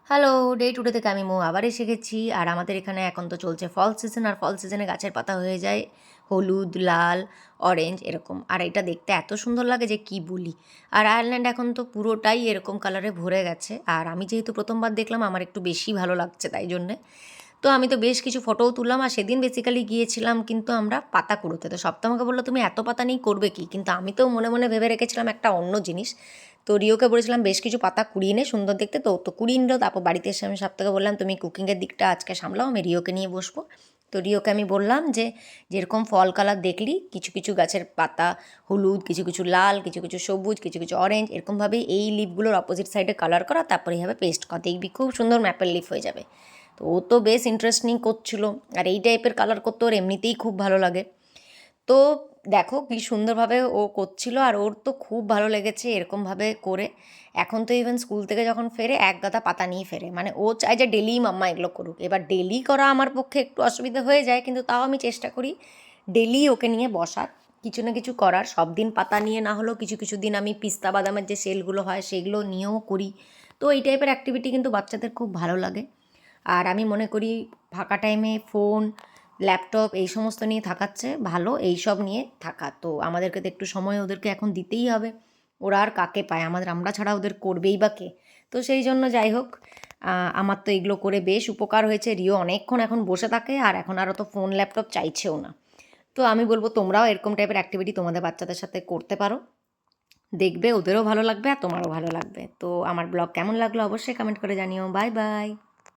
Hello, day today থেকে আমি আবার এসে গেছি। আর আমাদের এখানে এখন তো চলছে ফল সিজন, আর ফল সিজনে গাছের পাতা হয়ে যায় হলুদ, লাল, অরেঞ্জ এরকম। আর এটা দেখতে এত সুন্দর লাগে যে কি বলি। আর আয়ারল্যান্ড এখন তো পুরোটাই এরকম কালারে ভরে গেছে। আর আমি যেহেতু প্রথমবার দেখলাম, আমার একটু বেশি ভালো লাগছে তাই জন্যে। তো আমি তো বেশ কিছু ফটোও তুললাম। আর সেদিন বেসিক্যালি গিয়েছিলাম কিন্তু আমরা পাতা কুড়োতে। তো সপ্তম আমাকে বললো, তুমি এত পাতা নিয়ে করবে কি? কিন্তু আমি তো মনে মনে ভেবে রেখেছিলাম একটা অন্য জিনিস। তো রিওকে বলেছিলাম বেশ কিছু পাতা কুড়িয়ে নে, সুন্দর দেখতে। তো কুড়িয়ে নিল। তারপর বাড়িতে এসে আমি সপ্তাহকে বললাম, তুমি কুকিংয়ের দিকটা আজকে সামলাও, আমি রিওকে নিয়ে বসবো। তো রিওকে আমি বললাম যে যেরকম ফল কালার দেখলি, কিছু কিছু গাছের পাতা হলুদ, কিছু কিছু লাল, কিছু কিছু সবুজ, কিছু কিছু অরেঞ্জ, এরকমভাবেই এই লিফগুলোর অপোজিট সাইডে কালার করা, তারপরে এইভাবে পেস্ট করা, দেখবি খুব সুন্দর ম্যাপের লিফ হয়ে যাবে। তো ও তো বেশ ইন্টারেস্টিং করছিল। আর এই টাইপের কালার করতে ওর এমনিতেই খুব ভালো লাগে। তো দেখো কি সুন্দরভাবে ও করছিল, আর ওর তো খুব ভালো লেগেছে এরকমভাবে করে। এখন তো ইভেন স্কুল থেকে যখন ফেরে এক গাদা পাতা নিয়ে ফেরে, মানে ও চায় যে ডেলি মাম্মা এগুলো করুক। এবার ডেলি করা আমার পক্ষে একটু অসুবিধা হয়ে যায়, কিন্তু তাও আমি চেষ্টা করি ডেলি ওকে নিয়ে বসার, কিছু না কিছু করার। সব দিন পাতা নিয়ে না হলেও কিছু কিছু দিন আমি পিস্তা বাদামের যে সেলগুলো হয় সেগুলো নিয়েও করি। তো এই টাইপের অ্যাক্টিভিটি কিন্তু বাচ্চাদের খুব ভালো লাগে। আর আমি মনে করি ফাঁকা টাইমে ফোন, ল্যাপটপ এই সমস্ত নিয়ে থাকার চেয়ে ভালো এইসব নিয়ে থাকা। তো আমাদেরকে তো একটু সময় ওদেরকে এখন দিতেই হবে। ওরা আর কাকে পায়? আমরা ছাড়া ওদের করবেই বা কে? তো সেই জন্য যাই হোক, আমার তো এগুলো করে বেশ উপকার হয়েছে। রিও অনেকক্ষণ এখন বসে থাকে, আর এখন আর অত ফোন ল্যাপটপ চাইছেও না। তো আমি বলবো তোমরাও এরকম টাইপের অ্যাক্টিভিটি তোমাদের বাচ্চাদের সাথে করতে পারো। দেখবে ওদেরও ভালো লাগবে আর তোমারও ভালো লাগবে। তো আমার ব্লগ কেমন লাগলো অবশ্যই কমেন্ট করে জানিও। Bye bye.